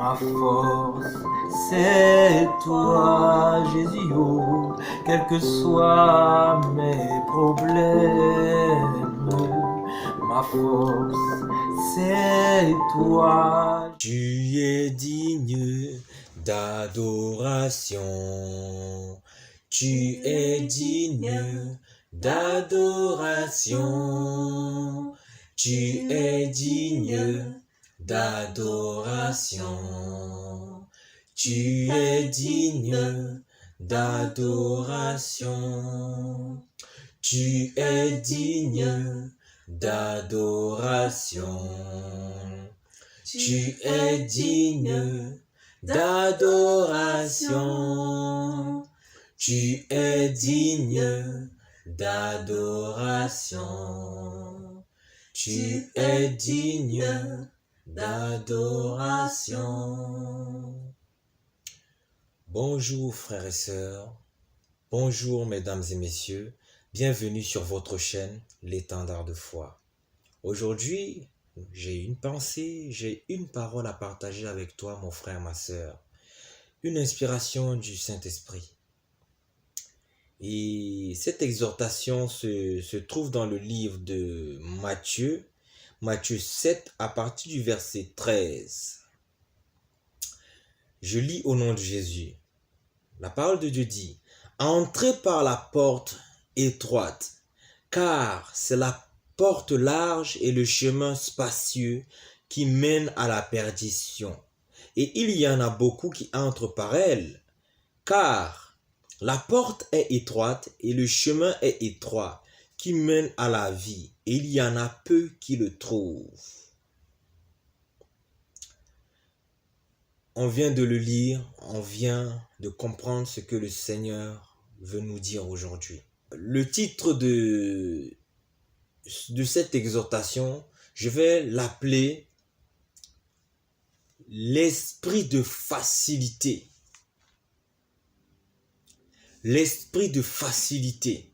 Ma force, c'est toi, Jésus, oh, quels que soient mes problèmes. Ma force, c'est toi. Tu es digne d'adoration. Tu es digne d'adoration. Tu es digne d'adoration. Tu es digne d'adoration. Tu es digne d'adoration. Tu es digne d'adoration. Tu es digne d'adoration. Tu es digne d'adoration. Bonjour frères et sœurs, bonjour mesdames et messieurs, bienvenue sur votre chaîne L'étendard de foi. Aujourd'hui, j'ai une pensée, j'ai une parole à partager avec toi, mon frère, ma sœur. Une inspiration du Saint-Esprit. Et cette exhortation se trouve dans le livre de Matthieu, Matthieu 7, à partir du verset 13. Je lis au nom de Jésus. La parole de Dieu dit, « Entrez par la porte étroite, car c'est la porte large et le chemin spacieux qui mène à la perdition. Et il y en a beaucoup qui entrent par elle, car la porte est étroite et le chemin est étroit qui mène à la vie, et il y en a peu qui le trouvent. » On vient de le lire, on vient de comprendre ce que le Seigneur veut nous dire aujourd'hui. Le titre de cette exhortation, je vais l'appeler l'esprit de facilité. L'esprit de facilité.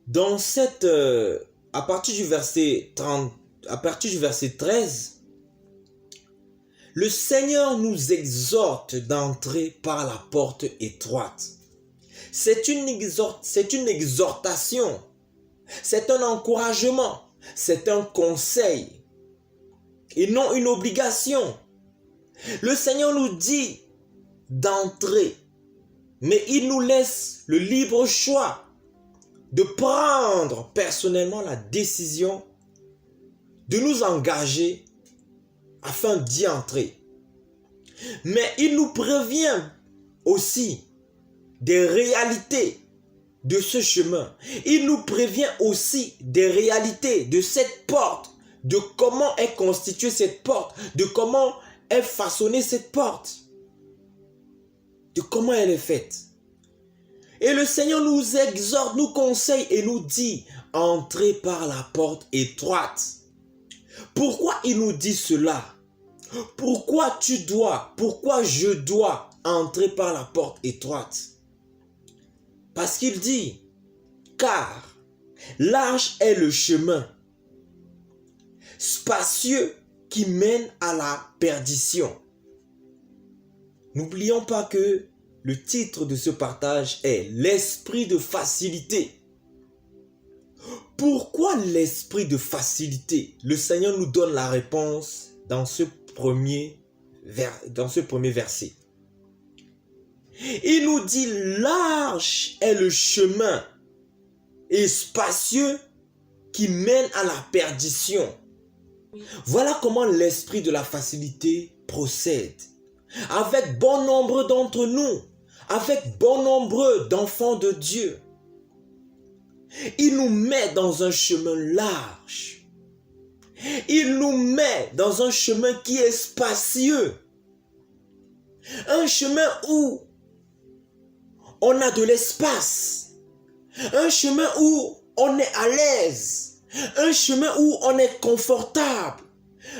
Dans cette, à partir du verset 13, le Seigneur nous exhorte d'entrer par la porte étroite. C'est une exhortation, c'est un encouragement, c'est un conseil et non une obligation. Le Seigneur nous dit d'entrer, mais il nous laisse le libre choix de prendre personnellement la décision de nous engager afin d'y entrer. Mais il nous prévient aussi des réalités de ce chemin. Il nous prévient aussi des réalités de cette porte, de comment est constituée cette porte, de comment est façonnée cette porte, de comment elle est faite. Et le Seigneur nous exhorte, nous conseille et nous dit, entrez par la porte étroite. Pourquoi il nous dit cela? Pourquoi je dois entrer par la porte étroite? Parce qu'il dit, car large est le chemin, spacieux qui mène à la perdition. N'oublions pas que le titre de ce partage est l'esprit de facilité. Pourquoi l'esprit de facilité? Le Seigneur nous donne la réponse dans ce premier verset. Il nous dit large est le chemin et spacieux qui mène à la perdition. Voilà comment l'esprit de la facilité procède. Avec bon nombre d'entre nous, avec bon nombre d'enfants de Dieu, il nous met dans un chemin large. Il nous met dans un chemin qui est spacieux. Un chemin où on a de l'espace. Un chemin où on est à l'aise. Un chemin où on est confortable.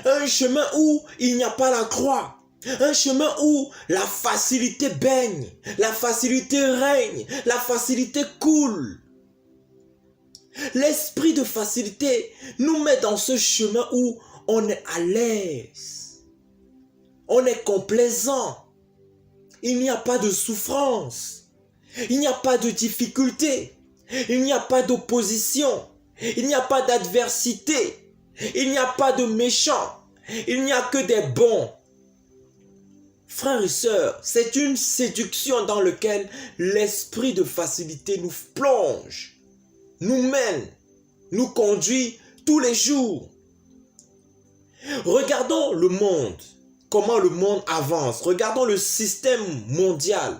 Un chemin où il n'y a pas la croix. Un chemin où la facilité baigne. La facilité règne. La facilité coule. L'esprit de facilité nous met dans ce chemin où on est à l'aise. On est complaisant. Il n'y a pas de souffrance. Il n'y a pas de difficulté. Il n'y a pas d'opposition. Il n'y a pas d'adversité. Il n'y a pas de méchants. Il n'y a que des bons. Frères et sœurs, c'est une séduction dans laquelle l'esprit de facilité nous plonge, nous mène, nous conduit tous les jours. Regardons le monde, comment le monde avance. Regardons le système mondial.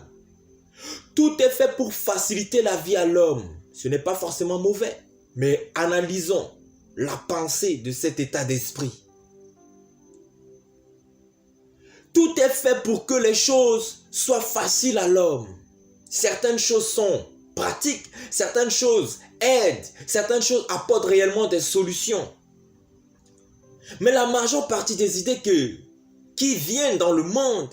Tout est fait pour faciliter la vie à l'homme. Ce n'est pas forcément mauvais, mais analysons la pensée de cet état d'esprit. Tout est fait pour que les choses soient faciles à l'homme. Certaines choses sont pratiques, certaines choses aident, certaines choses apportent réellement des solutions. Mais la majeure partie des idées qui viennent dans le monde,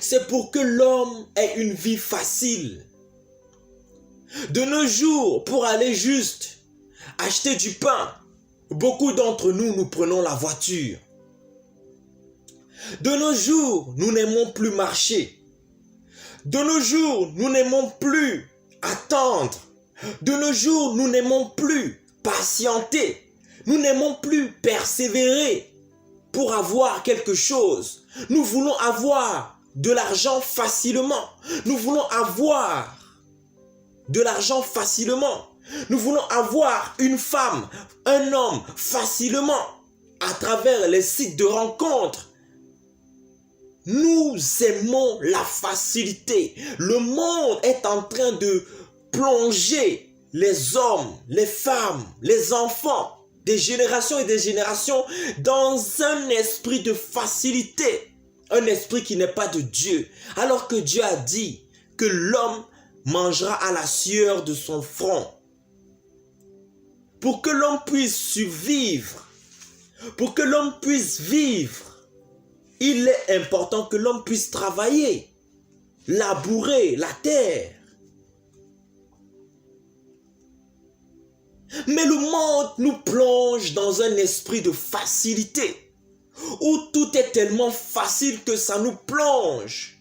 c'est pour que l'homme ait une vie facile. De nos jours, pour aller juste acheter du pain, beaucoup d'entre nous prenons la voiture. De nos jours, nous n'aimons plus marcher. De nos jours, nous n'aimons plus attendre. De nos jours, nous n'aimons plus patienter. Nous n'aimons plus persévérer pour avoir quelque chose. Nous voulons avoir de l'argent facilement. Nous voulons avoir de l'argent facilement. Nous voulons avoir une femme, un homme facilement à travers les sites de rencontres. Nous aimons la facilité. Le monde est en train de plonger les hommes, les femmes, les enfants, des générations et des générations dans un esprit de facilité. Un esprit qui n'est pas de Dieu. Alors que Dieu a dit que l'homme mangera à la sueur de son front. Pour que l'homme puisse survivre, pour que l'homme puisse vivre, il est important que l'homme puisse travailler, labourer la terre. Mais le monde nous plonge dans un esprit de facilité, où tout est tellement facile que ça nous plonge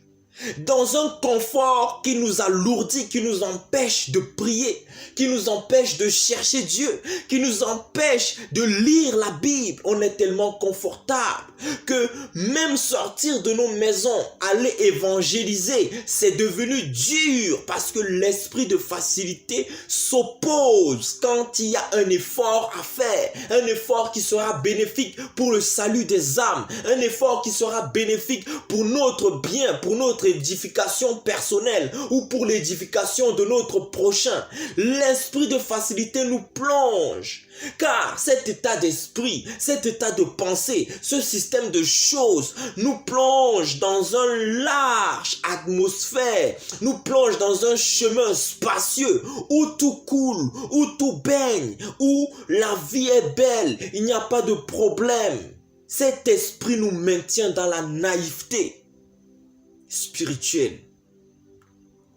dans un confort qui nous alourdit, qui nous empêche de prier, qui nous empêche de chercher Dieu, qui nous empêche de lire la Bible. On est tellement confortable que même sortir de nos maisons, aller évangéliser, c'est devenu dur parce que l'esprit de facilité s'oppose quand il y a un effort à faire, un effort qui sera bénéfique pour le salut des âmes, un effort qui sera bénéfique pour notre bien, pour notre édification personnelle ou pour l'édification de notre prochain. L'esprit de facilité nous plonge, car cet état d'esprit, cet état de pensée, ce système de choses nous plonge dans une large atmosphère, nous plonge dans un chemin spacieux où tout coule, où tout baigne, où la vie est belle, il n'y a pas de problème. Cet esprit nous maintient dans la naïveté spirituelle,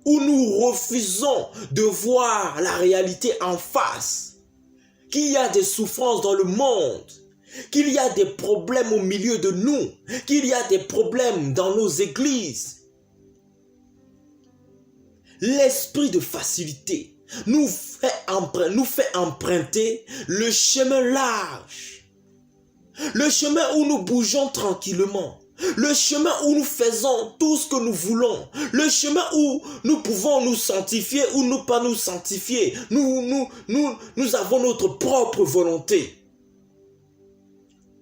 où nous refusons de voir la réalité en face, qu'il y a des souffrances dans le monde, qu'il y a des problèmes au milieu de nous, qu'il y a des problèmes dans nos églises. L'esprit de facilité nous fait emprunter le chemin large, le chemin où nous bougeons tranquillement, le chemin où nous faisons tout ce que nous voulons, le chemin où nous pouvons nous sanctifier ou ne pas nous sanctifier. Nous avons notre propre volonté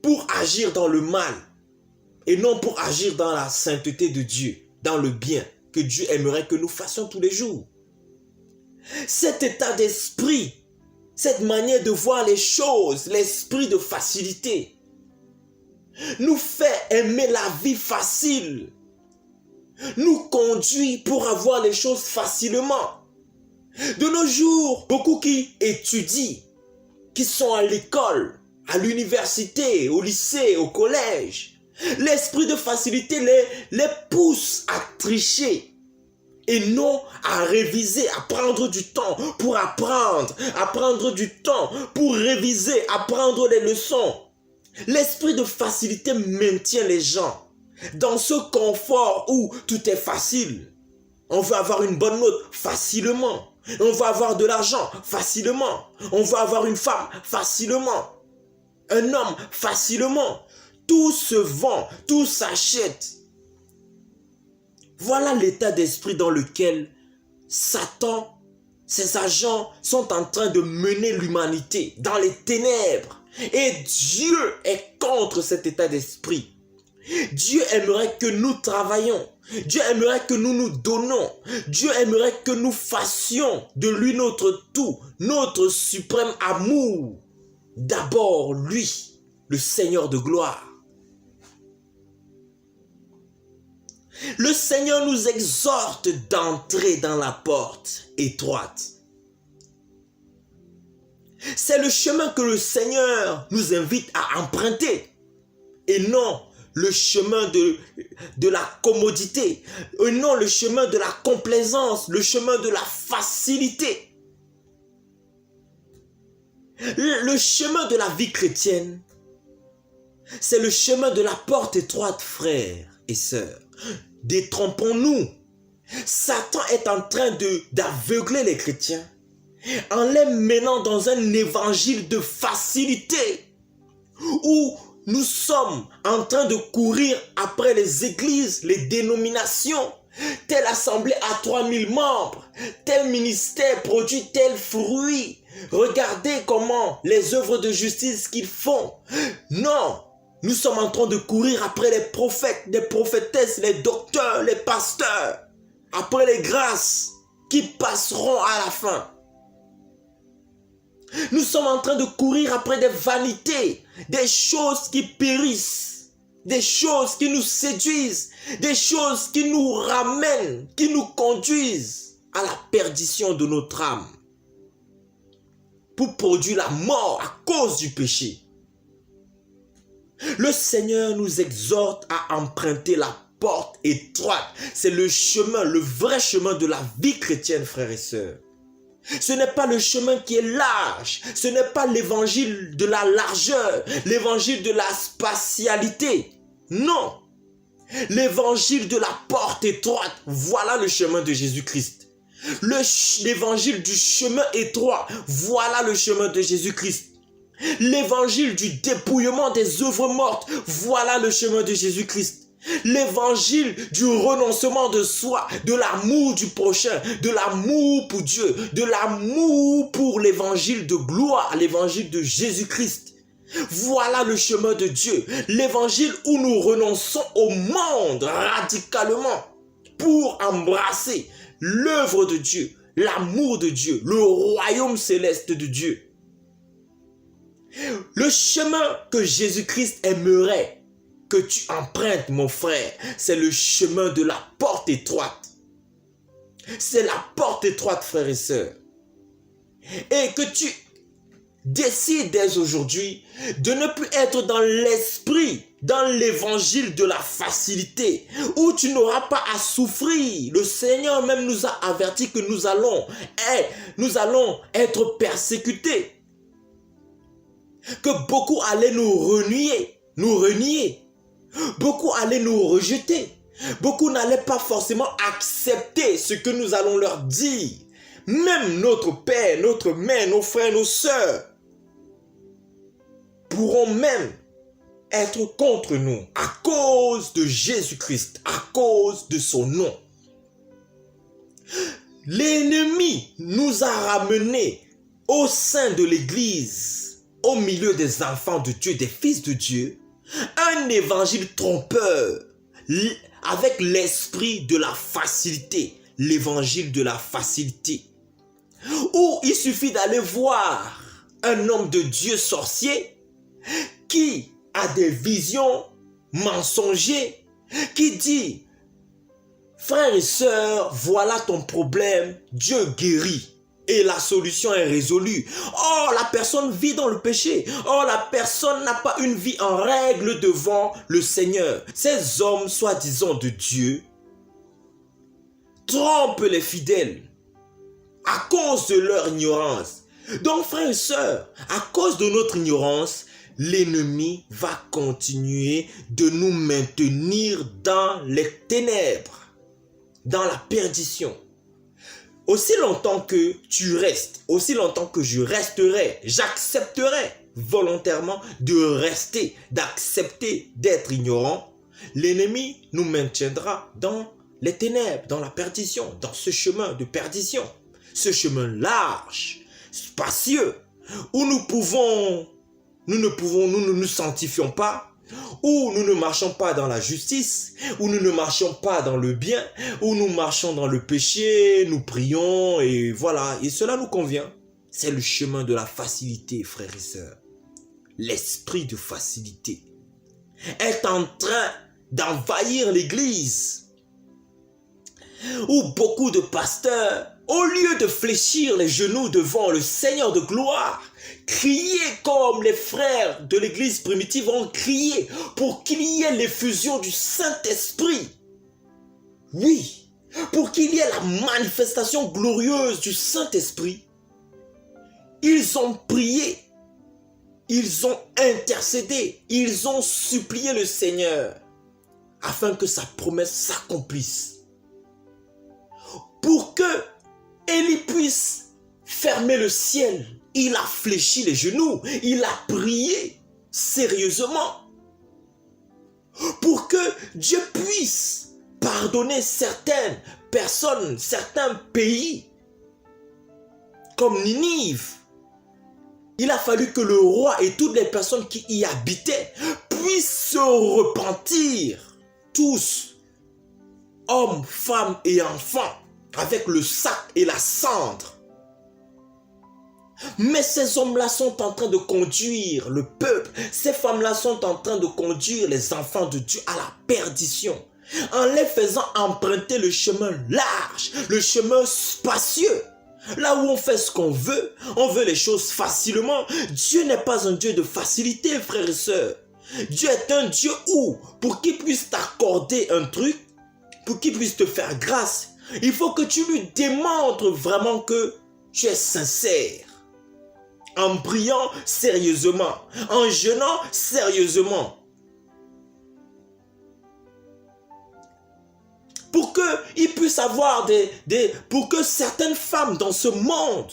pour agir dans le mal et non pour agir dans la sainteté de Dieu, dans le bien que Dieu aimerait que nous fassions tous les jours. Cet état d'esprit, cette manière de voir les choses, l'esprit de facilité, nous fait aimer la vie facile, nous conduit pour avoir les choses facilement. De nos jours, beaucoup qui étudient, qui sont à l'école, à l'université, au lycée, au collège, l'esprit de facilité les pousse à tricher et non à réviser, à prendre du temps pour apprendre, à prendre du temps pour réviser, à prendre les leçons. L'esprit de facilité maintient les gens dans ce confort où tout est facile. On veut avoir une bonne note facilement. On veut avoir de l'argent facilement. On veut avoir une femme facilement. Un homme facilement. Tout se vend, tout s'achète. Voilà l'état d'esprit dans lequel Satan, ses agents sont en train de mener l'humanité dans les ténèbres. Et Dieu est contre cet état d'esprit. Dieu aimerait que nous travaillions. Dieu aimerait que nous nous donnons. Dieu aimerait que nous fassions de lui notre tout, notre suprême amour. D'abord, lui, le Seigneur de gloire. Le Seigneur nous exhorte d'entrer dans la porte étroite. C'est le chemin que le Seigneur nous invite à emprunter et non le chemin de la commodité, et non le chemin de la complaisance, le chemin de la facilité. Le chemin de la vie chrétienne, c'est le chemin de la porte étroite, frères et sœurs. Détrompons-nous. Satan est en train d'aveugler les chrétiens en les menant dans un évangile de facilité où nous sommes en train de courir après les églises, les dénominations, telle assemblée à 3000 membres, tel ministère produit tel fruit. Regardez comment les œuvres de justice qu'ils font. Non, nous sommes en train de courir après les prophètes, les prophétesses, les docteurs, les pasteurs, après les grâces qui passeront à la fin. Nous sommes en train de courir après des vanités, des choses qui périssent, des choses qui nous séduisent, des choses qui nous ramènent, qui nous conduisent à la perdition de notre âme, pour produire la mort à cause du péché. Le Seigneur nous exhorte à emprunter la porte étroite. C'est le chemin, le vrai chemin de la vie chrétienne, frères et sœurs. Ce n'est pas le chemin qui est large. Ce n'est pas l'évangile de la largeur, l'évangile de la spatialité. Non. L'évangile de la porte étroite. Voilà le chemin de Jésus-Christ. L'évangile du chemin étroit. Voilà le chemin de Jésus-Christ. L'évangile du dépouillement des œuvres mortes. Voilà le chemin de Jésus-Christ. L'évangile du renoncement de soi, de l'amour du prochain, de l'amour pour Dieu, de l'amour pour l'évangile de gloire, l'évangile de Jésus-Christ. Voilà le chemin de Dieu, l'évangile où nous renonçons au monde radicalement pour embrasser l'œuvre de Dieu, l'amour de Dieu, le royaume céleste de Dieu. Le chemin que Jésus-Christ aimerait que tu empruntes, mon frère, c'est le chemin de la porte étroite. C'est la porte étroite, frères et sœurs. Et que tu décides dès aujourd'hui de ne plus être dans l'esprit, dans l'évangile de la facilité, où tu n'auras pas à souffrir. Le Seigneur même nous a averti que nous allons être persécutés. Que beaucoup allaient nous renier. Beaucoup allaient nous rejeter. Beaucoup n'allaient pas forcément accepter ce que nous allons leur dire. Même notre père, notre mère, nos frères, nos sœurs pourront même être contre nous à cause de Jésus-Christ, à cause de son nom. L'ennemi nous a ramenés au sein de l'Église, au milieu des enfants de Dieu, des fils de Dieu, un évangile trompeur avec l'esprit de la facilité, l'évangile de la facilité, où il suffit d'aller voir un homme de Dieu sorcier qui a des visions mensongères, qui dit: frères et sœurs, voilà ton problème, Dieu guérit. Et la solution est résolue. Oh, la personne vit dans le péché. Oh, la personne n'a pas une vie en règle devant le Seigneur. Ces hommes, soi-disant de Dieu, trompent les fidèles à cause de leur ignorance. Donc, frères et sœurs, à cause de notre ignorance, l'ennemi va continuer de nous maintenir dans les ténèbres, dans la perdition. Aussi longtemps que tu restes, aussi longtemps que je resterai, j'accepterai volontairement de rester, d'accepter d'être ignorant, l'ennemi nous maintiendra dans les ténèbres, dans la perdition, dans ce chemin de perdition, ce chemin large, spacieux, où nous ne nous sanctifions pas, où nous ne marchons pas dans la justice, où nous ne marchons pas dans le bien, où nous marchons dans le péché, nous prions et voilà, et cela nous convient. C'est le chemin de la facilité, frères et sœurs. L'esprit de facilité est en train d'envahir l'église, où beaucoup de pasteurs, au lieu de fléchir les genoux devant le Seigneur de gloire, crier comme les frères de l'église primitive ont crié pour qu'il y ait l'effusion du Saint-Esprit. Oui, pour qu'il y ait la manifestation glorieuse du Saint-Esprit. Ils ont prié, ils ont intercédé, ils ont supplié le Seigneur afin que sa promesse s'accomplisse. Pour que Élie puisse fermer le ciel, il a fléchi les genoux, il a prié sérieusement. Pour que Dieu puisse pardonner certaines personnes, certains pays, comme Ninive, il a fallu que le roi et toutes les personnes qui y habitaient puissent se repentir, tous, hommes, femmes et enfants, avec le sac et la cendre. Mais ces hommes-là sont en train de conduire le peuple, ces femmes-là sont en train de conduire les enfants de Dieu à la perdition, en les faisant emprunter le chemin large, le chemin spacieux, là où on fait ce qu'on veut, on veut les choses facilement. Dieu n'est pas un Dieu de facilité, frères et sœurs. Dieu est un Dieu où, pour qu'il puisse t'accorder un truc, pour qu'il puisse te faire grâce, il faut que tu lui démontres vraiment que tu es sincère. En priant sérieusement, en jeûnant sérieusement. Pour qu'il puisse avoir pour que certaines femmes dans ce monde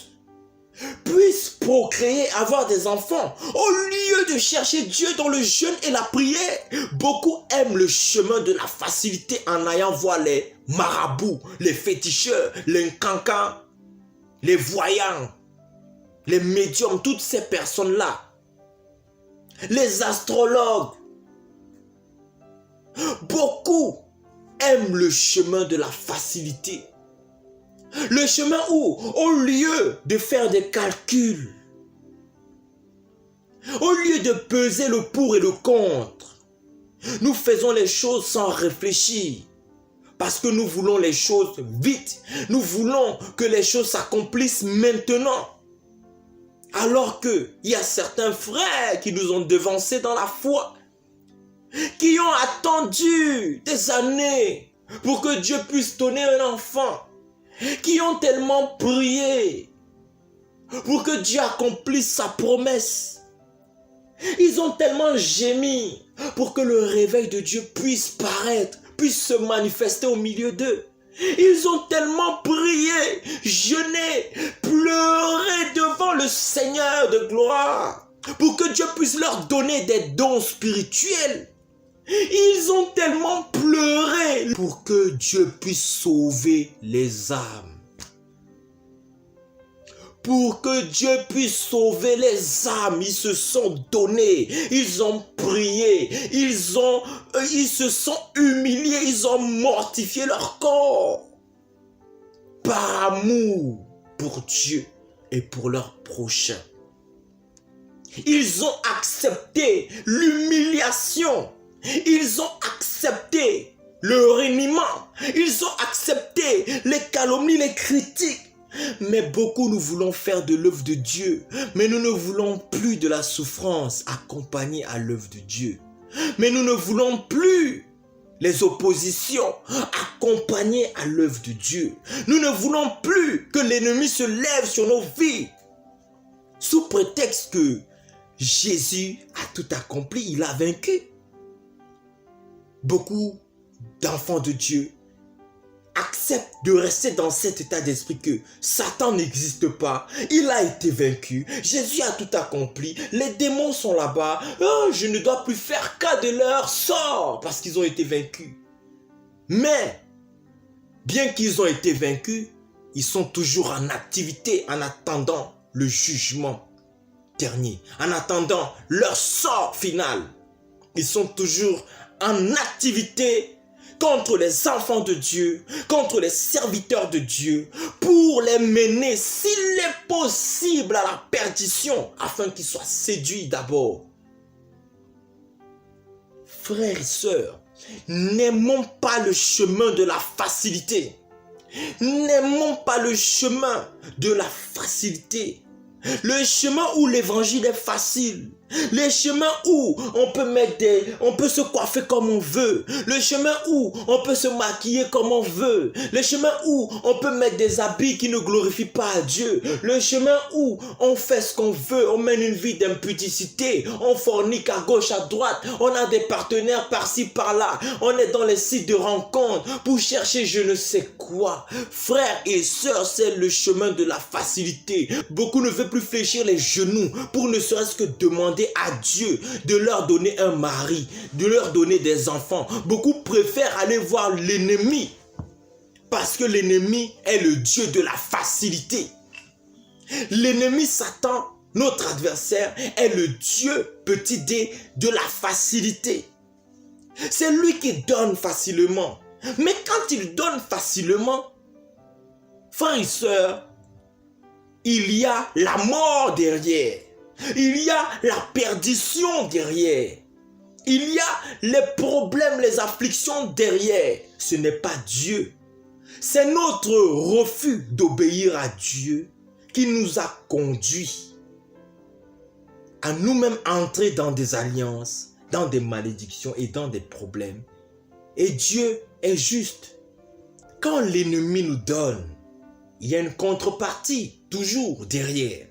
puissent procréer, avoir des enfants. Au lieu de chercher Dieu dans le jeûne et la prière, beaucoup aiment le chemin de la facilité en allant voir les marabouts, les féticheurs, les cancans, les voyants, les médiums, toutes ces personnes-là, les astrologues. Beaucoup aiment le chemin de la facilité. Le chemin où, au lieu de faire des calculs, au lieu de peser le pour et le contre, nous faisons les choses sans réfléchir. Parce que nous voulons les choses vite. Nous voulons que les choses s'accomplissent maintenant. Alors qu'il y a certains frères qui nous ont devancés dans la foi, qui ont attendu des années pour que Dieu puisse donner un enfant, qui ont tellement prié pour que Dieu accomplisse sa promesse. Ils ont tellement gémi pour que le réveil de Dieu puisse paraître, puisse se manifester au milieu d'eux. Ils ont tellement prié, jeûné, pleuré devant le Seigneur de gloire pour que Dieu puisse leur donner des dons spirituels. Ils ont tellement pleuré pour que Dieu puisse sauver les âmes. Pour que Dieu puisse sauver les âmes, ils se sont donnés, ils ont prié, ils se sont humiliés, ils ont mortifié leur corps. Par amour pour Dieu et pour leur prochain. Ils ont accepté l'humiliation, ils ont accepté le reniement, ils ont accepté les calomnies, les critiques. Mais beaucoup nous voulons faire de l'œuvre de Dieu, mais nous ne voulons plus de la souffrance accompagnée à l'œuvre de Dieu. Mais nous ne voulons plus les oppositions accompagnées à l'œuvre de Dieu. Nous ne voulons plus que l'ennemi se lève sur nos vies sous prétexte que Jésus a tout accompli, il a vaincu. Beaucoup d'enfants de Dieu acceptent de rester dans cet état d'esprit que Satan n'existe pas, il a été vaincu, Jésus a tout accompli, les démons sont là-bas, oh, je ne dois plus faire cas de leur sort parce qu'ils ont été vaincus. Mais, bien qu'ils ont été vaincus, ils sont toujours en activité en attendant le jugement dernier, en attendant leur sort final. Ils sont toujours en activité contre les enfants de Dieu, contre les serviteurs de Dieu, pour les mener, s'il est possible, à la perdition, afin qu'ils soient séduits d'abord. Frères et sœurs, n'aimons pas le chemin de la facilité. N'aimons pas le chemin de la facilité. Le chemin où l'évangile est facile. Le chemin où on peut se coiffer comme on veut. Le chemin où on peut se maquiller comme on veut. Le chemin où on peut mettre des habits qui ne glorifient pas Dieu. Le chemin où on fait ce qu'on veut. On mène une vie d'impudicité. On fornique à gauche, à droite. On a des partenaires par-ci, par-là. On est dans les sites de rencontres pour chercher je ne sais quoi. Frères et sœurs, c'est le chemin de la facilité. Beaucoup ne veulent plus fléchir les genoux pour ne serait-ce que demander à Dieu de leur donner un mari, de leur donner des enfants. Beaucoup préfèrent aller voir l'ennemi parce que l'ennemi est le Dieu de la facilité. L'ennemi Satan, notre adversaire, est le Dieu petit d de la facilité. C'est lui qui donne facilement. Mais quand il donne facilement, frères et sœurs, il y a la mort derrière. Il y a la perdition derrière. Il y a les problèmes, les afflictions derrière. Ce n'est pas Dieu. C'est notre refus d'obéir à Dieu qui nous a conduits à nous-mêmes entrer dans des alliances, dans des malédictions et dans des problèmes. Et Dieu est juste. Quand l'ennemi nous donne, il y a une contrepartie toujours derrière.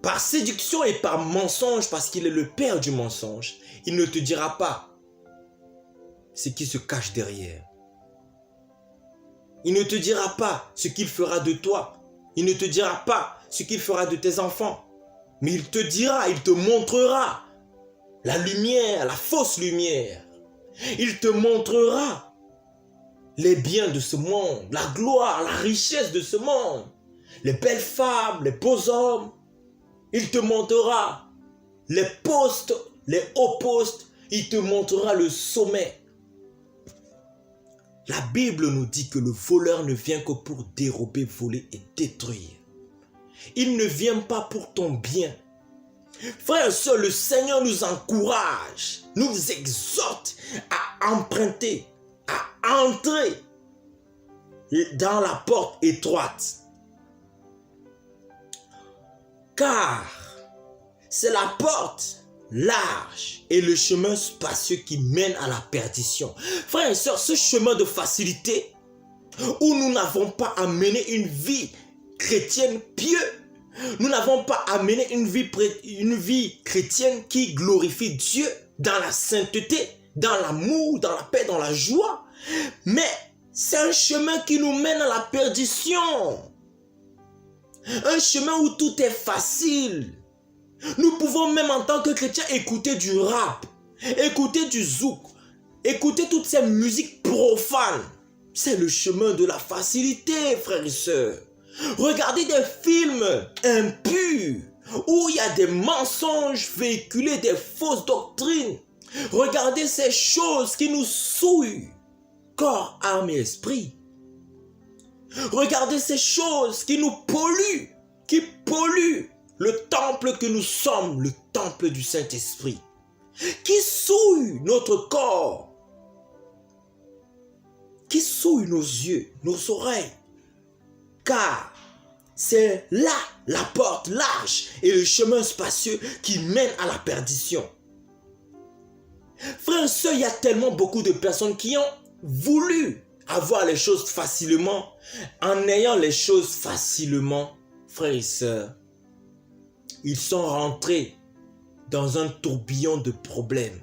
Par séduction et par mensonge, parce qu'il est le père du mensonge, il ne te dira pas ce qui se cache derrière. Il ne te dira pas ce qu'il fera de toi. Il ne te dira pas ce qu'il fera de tes enfants. Mais il te dira, il te montrera la lumière, la fausse lumière. Il te montrera les biens de ce monde, la gloire, la richesse de ce monde, les belles femmes, les beaux hommes. Il te montrera les postes, les hauts postes. Il te montrera le sommet. La Bible nous dit que le voleur ne vient que pour dérober, voler et détruire. Il ne vient pas pour ton bien. Frères et sœurs, le Seigneur nous encourage, nous exhorte à emprunter, à entrer dans la porte étroite. Car c'est la porte large et le chemin spacieux qui mène à la perdition. Frères et sœurs, ce chemin de facilité où nous n'avons pas à mener une vie chrétienne pieuse, nous n'avons pas à mener une vie chrétienne qui glorifie Dieu dans la sainteté, dans l'amour, dans la paix, dans la joie. Mais c'est un chemin qui nous mène à la perdition. Un chemin où tout est facile. Nous pouvons même en tant que chrétiens écouter du rap, écouter du zouk, écouter toutes ces musiques profanes. C'est le chemin de la facilité, frères et sœurs. Regardez des films impurs où il y a des mensonges véhiculés, des fausses doctrines. Regardez ces choses qui nous souillent, corps, âme et esprit. Regardez ces choses qui nous polluent, qui polluent le temple que nous sommes, le temple du Saint-Esprit, qui souillent notre corps, qui souillent nos yeux, nos oreilles. Car c'est là la porte large et le chemin spacieux qui mène à la perdition. Frères et sœurs, il y a tellement beaucoup de personnes qui ont voulu avoir les choses facilement. En ayant les choses facilement, frères et sœurs, ils sont rentrés dans un tourbillon de problèmes.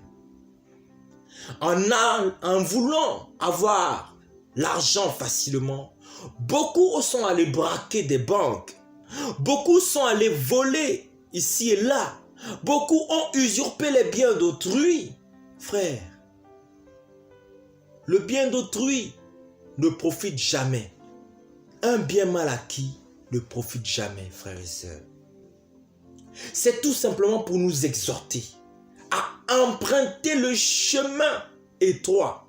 En voulant avoir l'argent facilement, beaucoup sont allés braquer des banques. Beaucoup sont allés voler ici et là. Beaucoup ont usurpé les biens d'autrui. Frère, le bien d'autrui ne profite jamais. Un bien mal acquis ne profite jamais, frères et sœurs. C'est tout simplement pour nous exhorter à emprunter le chemin étroit,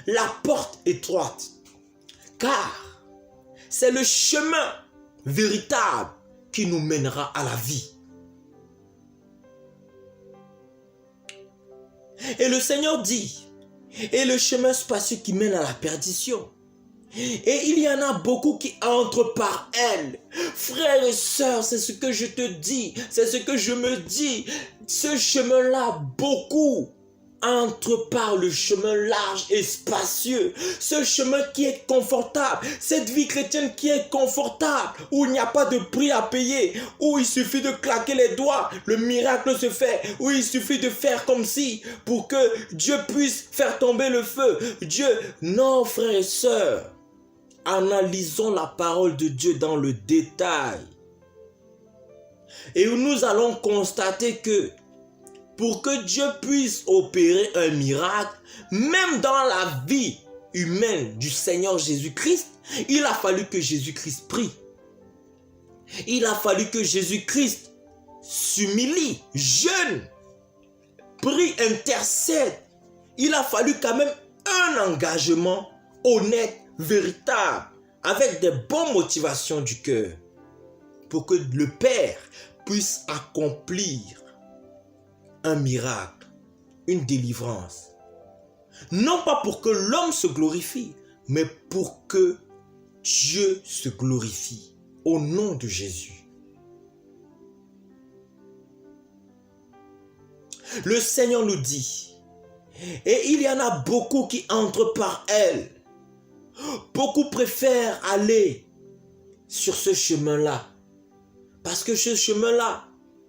la porte étroite. Car c'est le chemin véritable qui nous mènera à la vie. Et le Seigneur dit, et le chemin spacieux qui mène à la perdition. Et il y en a beaucoup qui entrent par elle. Frères et sœurs, c'est ce que je te dis, c'est ce que je me dis. Ce chemin-là, beaucoup entrent par le chemin large et spacieux. Ce chemin qui est confortable, cette vie chrétienne qui est confortable, où il n'y a pas de prix à payer, où il suffit de claquer les doigts, le miracle se fait, où il suffit de faire comme si, pour que Dieu puisse faire tomber le feu. Non, frères et sœurs, analysons la parole de Dieu dans le détail. Et nous allons constater que pour que Dieu puisse opérer un miracle, même dans la vie humaine du Seigneur Jésus-Christ, il a fallu que Jésus-Christ prie. Il a fallu que Jésus-Christ s'humilie, jeûne, prie, intercède. Il a fallu quand même un engagement honnête, véritable, avec des bonnes motivations du cœur, pour que le Père puisse accomplir un miracle, une délivrance. Non pas pour que l'homme se glorifie, mais pour que Dieu se glorifie au nom de Jésus. Le Seigneur nous dit, et il y en a beaucoup qui entrent par elle. Beaucoup préfèrent aller sur ce chemin-là. Parce que ce chemin-là,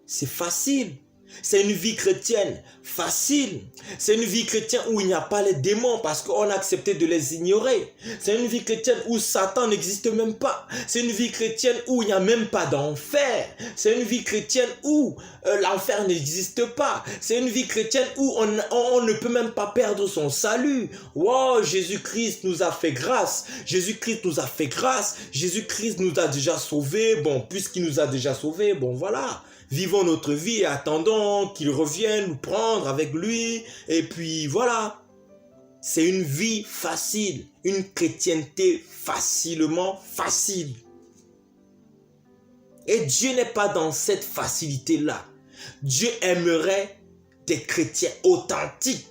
c'est facile. C'est une vie chrétienne facile. C'est une vie chrétienne où il n'y a pas les démons parce qu'on a accepté de les ignorer. C'est une vie chrétienne où Satan n'existe même pas. C'est une vie chrétienne où il n'y a même pas d'enfer. C'est une vie chrétienne où l'enfer n'existe pas. C'est une vie chrétienne où on ne peut même pas perdre son salut. Wow, Jésus-Christ nous a fait grâce. Jésus-Christ nous a fait grâce. Jésus-Christ nous a déjà sauvés. Bon, puisqu'il nous a déjà sauvés, bon voilà. Vivons notre vie et attendons qu'il revienne nous prendre avec lui. Et puis voilà. C'est une vie facile. Une chrétienté facilement facile. Et Dieu n'est pas dans cette facilité-là. Dieu aimerait des chrétiens authentiques.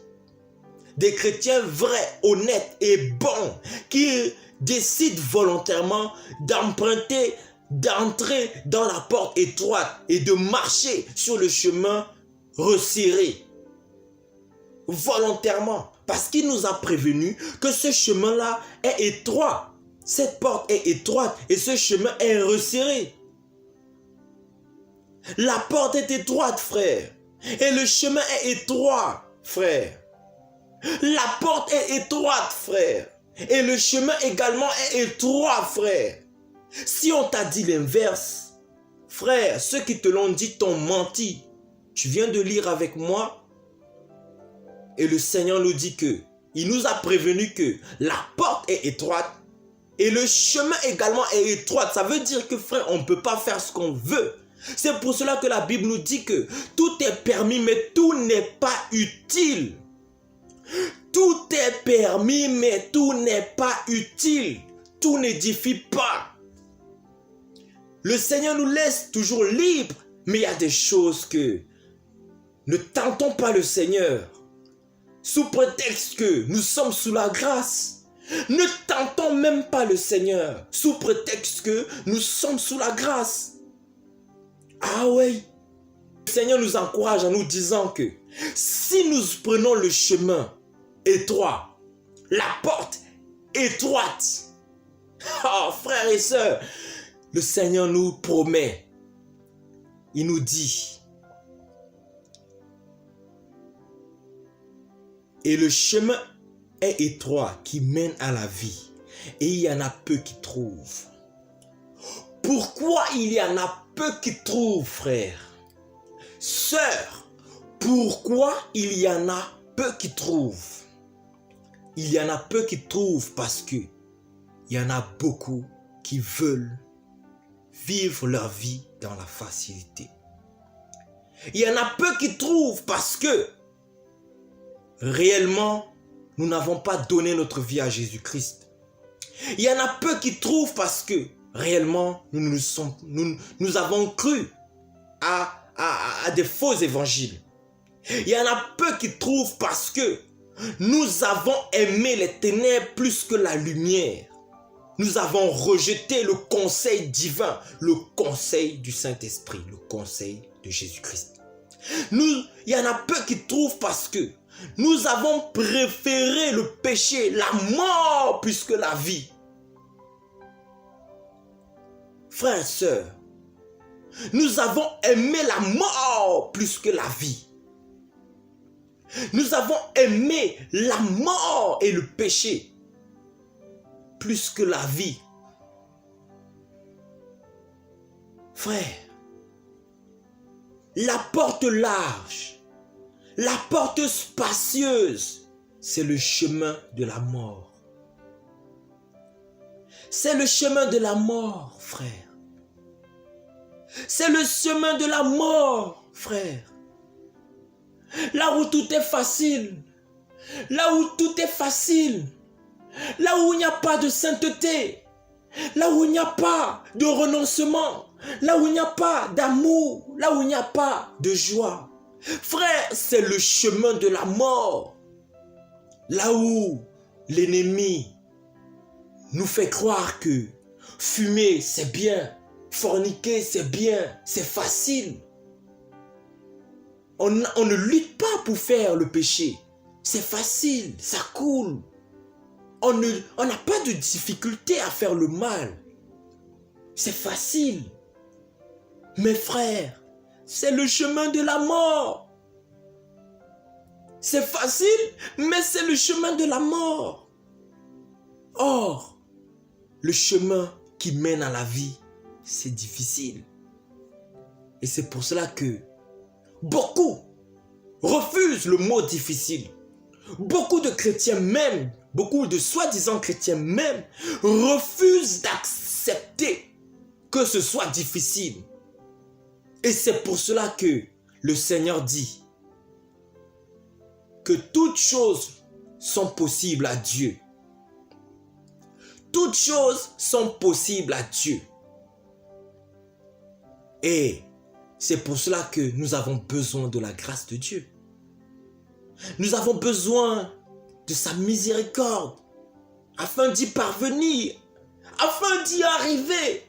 Des chrétiens vrais, honnêtes et bons. Qui décident volontairement d'emprunter, d'entrer dans la porte étroite et de marcher sur le chemin resserré. Volontairement. Parce qu'il nous a prévenu que ce chemin-là est étroit. Cette porte est étroite et ce chemin est resserré. La porte est étroite, frère. Et le chemin est étroit, frère. La porte est étroite, frère. Et le chemin également est étroit, frère. Si on t'a dit l'inverse, frère, ceux qui te l'ont dit t'ont menti. Tu viens de lire avec moi. Et le Seigneur nous dit que, il nous a prévenu que la porte est étroite. Et le chemin également est étroit. Ça veut dire que, frère, on ne peut pas faire ce qu'on veut. C'est pour cela que la Bible nous dit que tout est permis, mais tout n'est pas utile. Tout est permis, mais tout n'est pas utile. Tout n'édifie pas. Le Seigneur nous laisse toujours libres, mais il y a des choses que ne tentons pas le Seigneur. Sous prétexte que nous sommes sous la grâce. Ne tentons même pas le Seigneur. Sous prétexte que nous sommes sous la grâce. Ah oui. Le Seigneur nous encourage en nous disant que si nous prenons le chemin étroit, la porte étroite, oh frères et sœurs, le Seigneur nous promet il nous dit, et le chemin est étroit qui mène à la vie, et il y en a peu qui trouvent. Pourquoi il y en a peu qui trouvent, frère? Sœur, pourquoi il y en a peu qui trouvent? Il y en a peu qui trouvent parce que il y en a beaucoup qui veulent vivre leur vie dans la facilité. Il y en a peu qui trouvent parce que réellement, nous n'avons pas donné notre vie à Jésus-Christ. Il y en a peu qui trouvent parce que réellement, nous avons cru à des faux évangiles. Il y en a peu qui trouvent parce que nous avons aimé les ténèbres plus que la lumière. Nous avons rejeté le conseil divin, le conseil du Saint-Esprit, le conseil de Jésus-Christ. Il y en a peu qui trouvent parce que nous avons préféré le péché, la mort plus que la vie. Frères et sœurs, nous avons aimé la mort plus que la vie. Nous avons aimé la mort et le péché plus que la vie. Frère, la porte large, la porte spacieuse, c'est le chemin de la mort. C'est le chemin de la mort, frère. C'est le chemin de la mort, frère. Là où tout est facile, là où tout est facile, là où il n'y a pas de sainteté, là où il n'y a pas de renoncement, là où il n'y a pas d'amour, là où il n'y a pas de joie. Frère, c'est le chemin de la mort. Là où l'ennemi nous fait croire que fumer c'est bien, forniquer c'est bien, c'est facile. On ne lutte pas pour faire le péché. C'est facile, ça coule. On n'a pas de difficulté à faire le mal. C'est facile. Mes frères, c'est le chemin de la mort. C'est facile, mais c'est le chemin de la mort. Or, le chemin qui mène à la vie, c'est difficile. Et c'est pour cela que beaucoup refusent le mot difficile. Beaucoup de chrétiens même, beaucoup de soi-disant chrétiens même, refusent d'accepter que ce soit difficile. Et c'est pour cela que le Seigneur dit que toutes choses sont possibles à Dieu. Toutes choses sont possibles à Dieu. Et c'est pour cela que nous avons besoin de la grâce de Dieu. Nous avons besoin de sa miséricorde afin d'y parvenir, afin d'y arriver,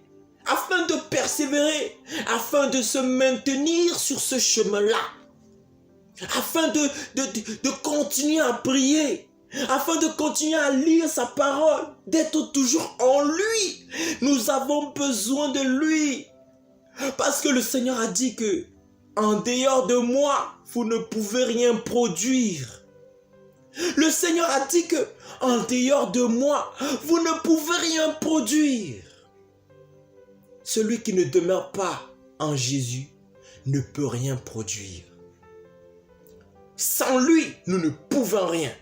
afin de persévérer, afin de se maintenir sur ce chemin-là, afin de continuer à prier, afin de continuer à lire sa parole, d'être toujours en lui. Nous avons besoin de lui. Parce que le Seigneur a dit que en dehors de moi, vous ne pouvez rien produire. Le Seigneur a dit que en dehors de moi, vous ne pouvez rien produire. Celui qui ne demeure pas en Jésus ne peut rien produire. Sans lui, nous ne pouvons rien.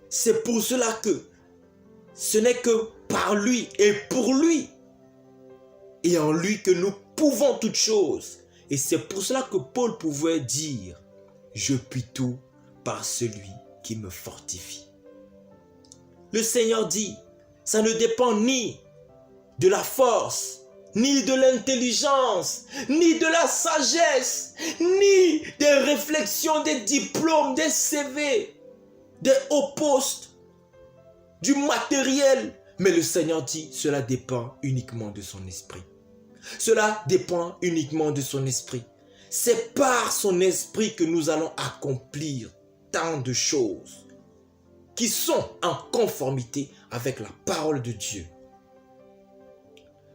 C'est pour cela que ce n'est que par lui et pour lui et en lui que nous pouvons toutes choses. Et c'est pour cela que Paul pouvait dire « Je puis tout par celui qui me fortifie ». Le Seigneur dit « Ça ne dépend ni de la force, ni de l'intelligence, ni de la sagesse, ni des réflexions, des diplômes, des CV, des hauts postes, du matériel. » Mais le Seigneur dit « Cela dépend uniquement de son esprit. » Cela dépend uniquement de son esprit. C'est par son esprit que nous allons accomplir tant de choses qui sont en conformité avec la parole de Dieu.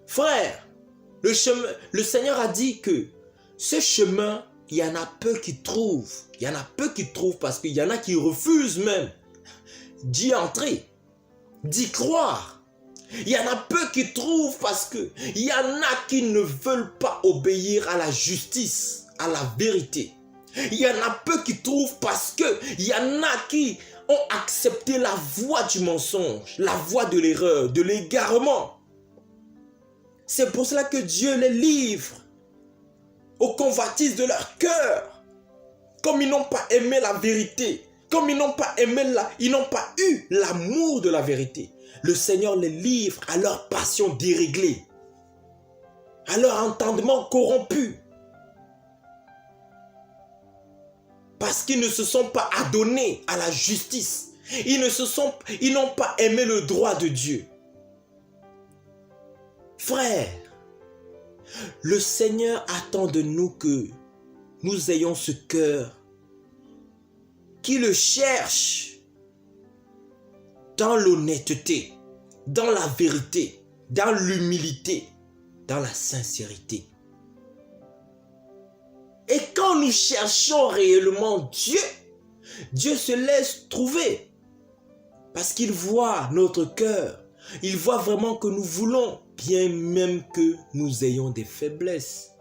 Frère, le Seigneur a dit que ce chemin, il y en a peu qui trouvent. Il y en a peu qui trouvent parce qu'il y en a qui refusent même d'y entrer, d'y croire. Il y en a peu qui trouvent parce qu'il y en a qui ne veulent pas obéir à la justice, à la vérité. Il y en a peu qui trouvent parce qu'il y en a qui ont accepté la voie du mensonge, la voie de l'erreur, de l'égarement. C'est pour cela que Dieu les livre aux convoitises de leur cœur. Comme ils n'ont pas aimé la vérité, comme ils n'ont pas eu l'amour de la vérité, le Seigneur les livre à leur passion déréglée, à leur entendement corrompu. Parce qu'ils ne se sont pas adonnés à la justice. Ils n'ont pas aimé le droit de Dieu. Frères, le Seigneur attend de nous que nous ayons ce cœur qui le cherche dans l'honnêteté, dans la vérité, dans l'humilité, dans la sincérité. Et quand nous cherchons réellement Dieu, Dieu se laisse trouver. Parce qu'il voit notre cœur. Il voit vraiment que nous voulons, bien même que nous ayons des faiblesses.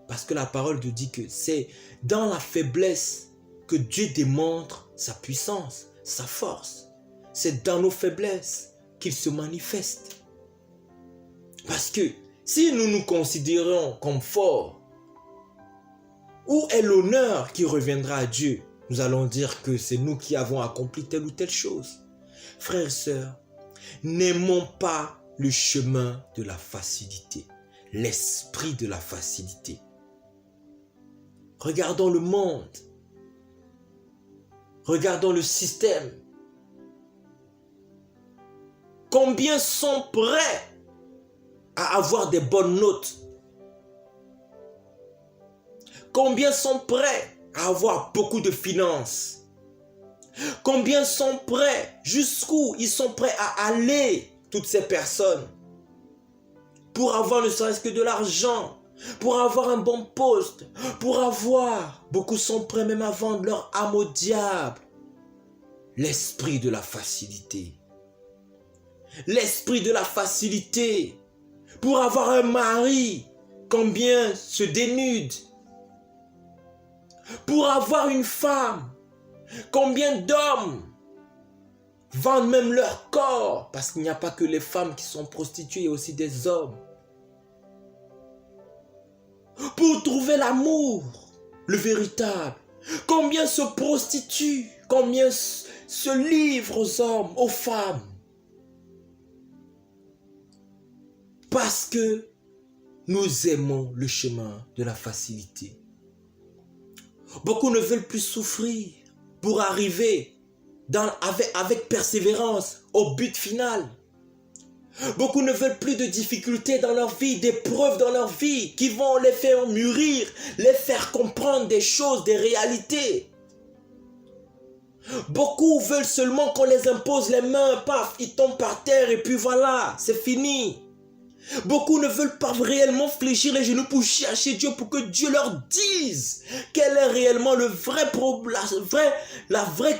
Parce que la parole nous dit que c'est dans la faiblesse que Dieu démontre sa puissance, sa force. C'est dans nos faiblesses qu'il se manifeste. Parce que si nous nous considérons comme forts, où est l'honneur qui reviendra à Dieu? Nous allons dire que c'est nous qui avons accompli telle ou telle chose. Frères et sœurs, n'aimons pas le chemin de la facilité, l'esprit de la facilité. Regardons le monde, regardons le système. Combien sont prêts à avoir des bonnes notes? Combien sont prêts à avoir beaucoup de finances? Combien sont prêts, jusqu'où ils sont prêts à aller, toutes ces personnes, pour avoir ne serait-ce que de l'argent, pour avoir un bon poste, pour avoir, beaucoup sont prêts même à vendre leur âme au diable. L'esprit de la facilité. L'esprit de la facilité. Pour avoir un mari, combien se dénudent. Pour avoir une femme, combien d'hommes vendent même leur corps, parce qu'il n'y a pas que les femmes qui sont prostituées, il y a aussi des hommes. Pour trouver l'amour, le véritable, combien se prostituent, combien se livrent aux hommes, aux femmes. Parce que nous aimons le chemin de la facilité. Beaucoup ne veulent plus souffrir pour arriver avec persévérance au but final. Beaucoup ne veulent plus de difficultés dans leur vie, d'épreuves dans leur vie qui vont les faire mûrir, les faire comprendre des choses, des réalités. Beaucoup veulent seulement qu'on les impose les mains, paf, ils tombent par terre et puis voilà, c'est fini. Beaucoup ne veulent pas réellement fléchir les genoux pour chercher Dieu, pour que Dieu leur dise quel est réellement la vraie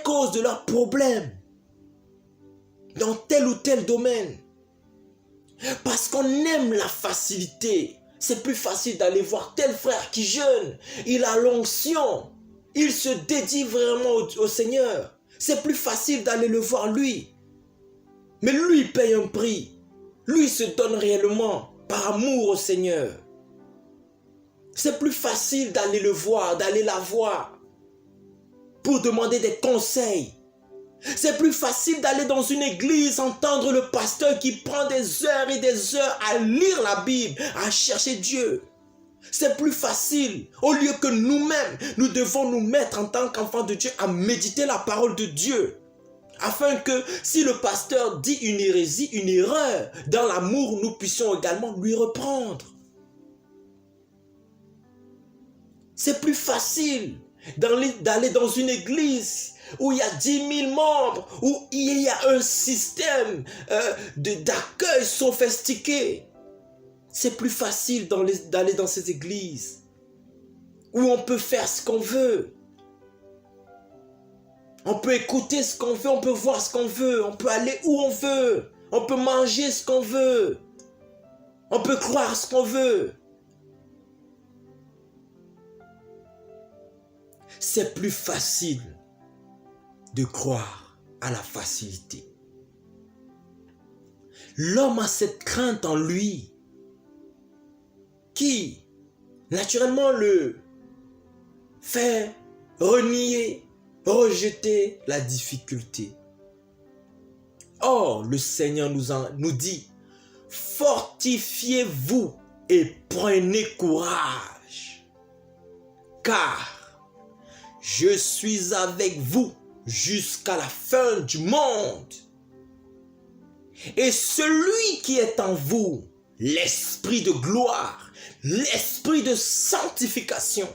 cause de leur problème dans tel ou tel domaine. Parce qu'on aime la facilité. C'est plus facile d'aller voir tel frère qui jeûne, il a l'onction, il se dédie vraiment au Seigneur. C'est plus facile d'aller le voir lui. Mais lui paye un prix. Lui se donne réellement par amour au Seigneur. C'est plus facile d'aller le voir, d'aller la voir pour demander des conseils. C'est plus facile d'aller dans une église, entendre le pasteur qui prend des heures et des heures à lire la Bible, à chercher Dieu. C'est plus facile, au lieu que nous-mêmes, nous devons nous mettre en tant qu'enfants de Dieu à méditer la parole de Dieu. Afin que si le pasteur dit une hérésie, une erreur, dans l'amour, nous puissions également lui reprendre. C'est plus facile d'aller dans une église où il y a 10 000 membres, où il y a un système d'accueil sophistiqué. C'est plus facile d'aller dans ces églises où on peut faire ce qu'on veut. On peut écouter ce qu'on veut, on peut voir ce qu'on veut, on peut aller où on veut, on peut manger ce qu'on veut, on peut croire ce qu'on veut. C'est plus facile de croire à la facilité. L'homme a cette crainte en lui qui, naturellement, le fait renier, rejeter la difficulté. Or, le Seigneur nous dit, fortifiez-vous et prenez courage, car je suis avec vous jusqu'à la fin du monde. Et celui qui est en vous, l'esprit de gloire, l'esprit de sanctification,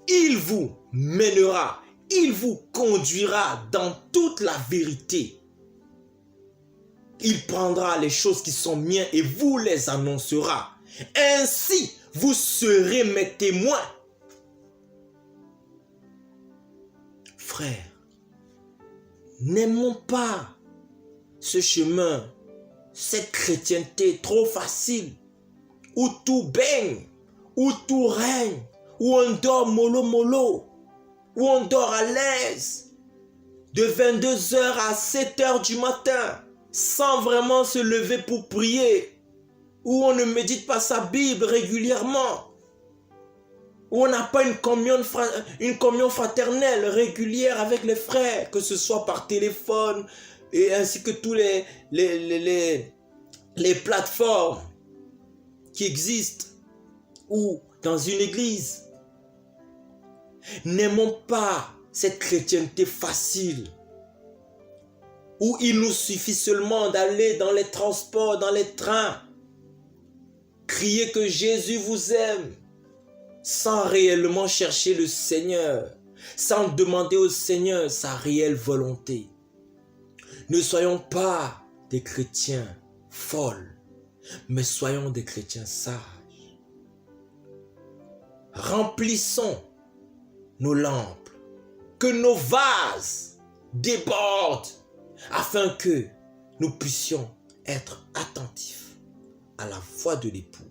il vous mènera, il vous conduira dans toute la vérité. Il prendra les choses qui sont miennes et vous les annoncera. Ainsi, vous serez mes témoins. Frères, n'aimons pas ce chemin, cette chrétienté trop facile, où tout baigne, où tout règne, où on dort mollo, où on dort à l'aise, de 22h à 7h du matin, sans vraiment se lever pour prier, où on ne médite pas sa Bible régulièrement, où on n'a pas une communion fraternelle régulière avec les frères, que ce soit par téléphone, et ainsi que tous les plateformes qui existent, ou dans une église. N'aimons pas cette chrétienté facile, où il nous suffit seulement d'aller dans les transports, dans les trains, crier que Jésus vous aime, sans réellement chercher le Seigneur, sans demander au Seigneur sa réelle volonté. Ne soyons pas des chrétiens folles, mais soyons des chrétiens sages. Remplissons nos lampes, que nos vases débordent, afin que nous puissions être attentifs à la voix de l'époux.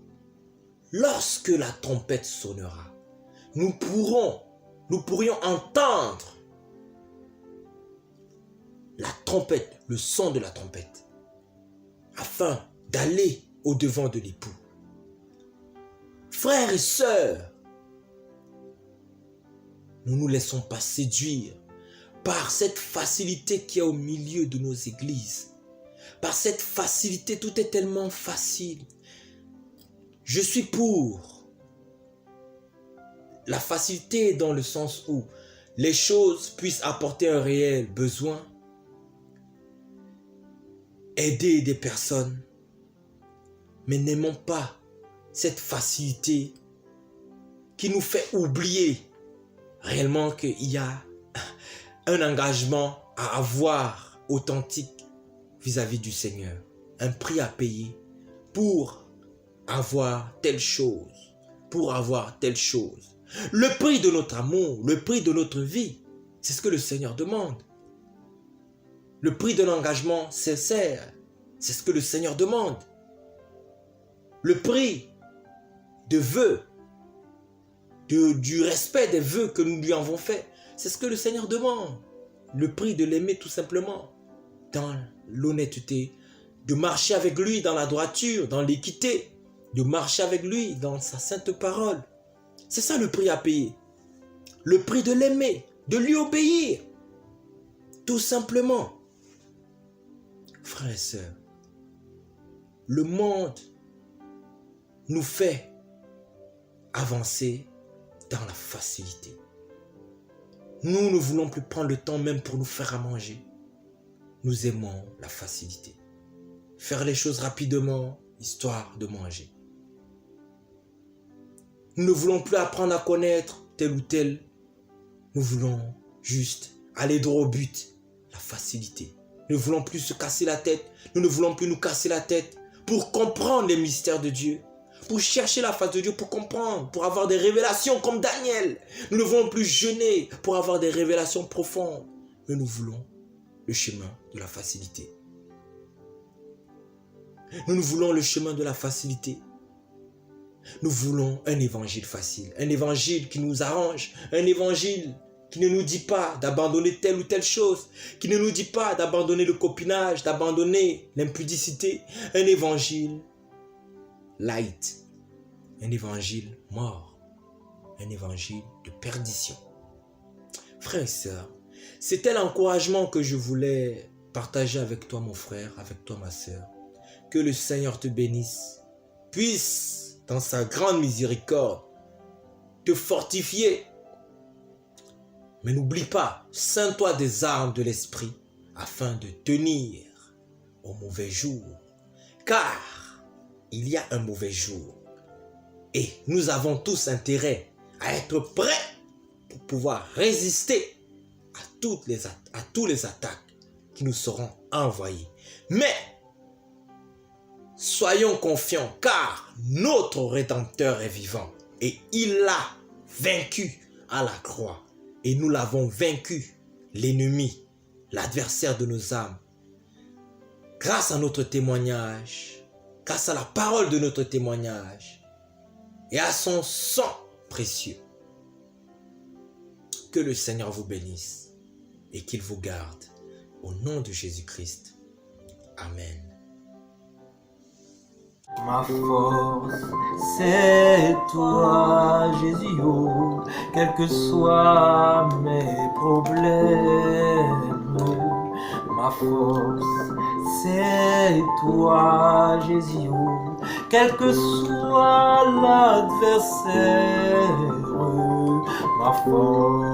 Lorsque la trompette sonnera, nous pourrions entendre la trompette, le son de la trompette, afin d'aller au-devant de l'époux. Frères et sœurs, ne nous laissons pas séduire par cette facilité qu'il y a au milieu de nos églises. Par cette facilité, tout est tellement facile. Je suis pour la facilité dans le sens où les choses puissent apporter un réel besoin, aider des personnes, mais n'aimons pas cette facilité qui nous fait oublier réellement qu'il y a un engagement à avoir authentique vis-à-vis du Seigneur, un prix à payer pour avoir telle chose, Le prix de notre amour, le prix de notre vie, c'est ce que le Seigneur demande. Le prix de l'engagement sincère, c'est ce que le Seigneur demande. Le prix de vœux, du respect des vœux que nous lui avons faits, c'est ce que le Seigneur demande. Le prix de l'aimer tout simplement, dans l'honnêteté, de marcher avec lui dans la droiture, dans l'équité, de marcher avec lui dans sa sainte parole. C'est ça le prix à payer. Le prix de l'aimer, de lui obéir, tout simplement. Frères et sœurs, le monde nous fait avancer dans la facilité. Nous ne voulons plus prendre le temps même pour nous faire à manger. Nous aimons la facilité. Faire les choses rapidement, histoire de manger. Nous ne voulons plus apprendre à connaître tel ou tel. Nous voulons juste aller droit au but, la facilité. Nous ne voulons plus se casser la tête. Nous ne voulons plus nous casser la tête pour comprendre les mystères de Dieu, pour chercher la face de Dieu, pour comprendre, pour avoir des révélations comme Daniel. Nous ne voulons plus jeûner pour avoir des révélations profondes, mais nous voulons le chemin de la facilité. Nous voulons le chemin de la facilité. Nous voulons un évangile facile, un évangile qui nous arrange, un évangile qui ne nous dit pas d'abandonner telle ou telle chose, qui ne nous dit pas d'abandonner le copinage, d'abandonner l'impudicité, un évangile light, un évangile mort, un évangile de perdition. Frères et sœurs, c'était l'encouragement que je voulais partager avec toi mon frère, avec toi ma sœur. Que le Seigneur te bénisse, puisse dans sa grande miséricorde te fortifier. Mais n'oublie pas, ceins-toi des armes de l'esprit afin de tenir au mauvais jour. Car il y a un mauvais jour. Et nous avons tous intérêt à être prêts pour pouvoir résister à tous les attaques qui nous seront envoyées. Mais soyons confiants car notre Rédempteur est vivant et il l'a vaincu à la croix. Et nous l'avons vaincu, l'ennemi, l'adversaire de nos âmes. Grâce à notre témoignage, grâce à la parole de notre témoignage et à son sang précieux. Que le Seigneur vous bénisse et qu'il vous garde. Au nom de Jésus-Christ. Amen. Ma force, c'est toi, Jésus, oh, quels que soient mes problèmes. Ma force, c'est toi, Jésus, oh, quel que soit l'adversaire. Ma force,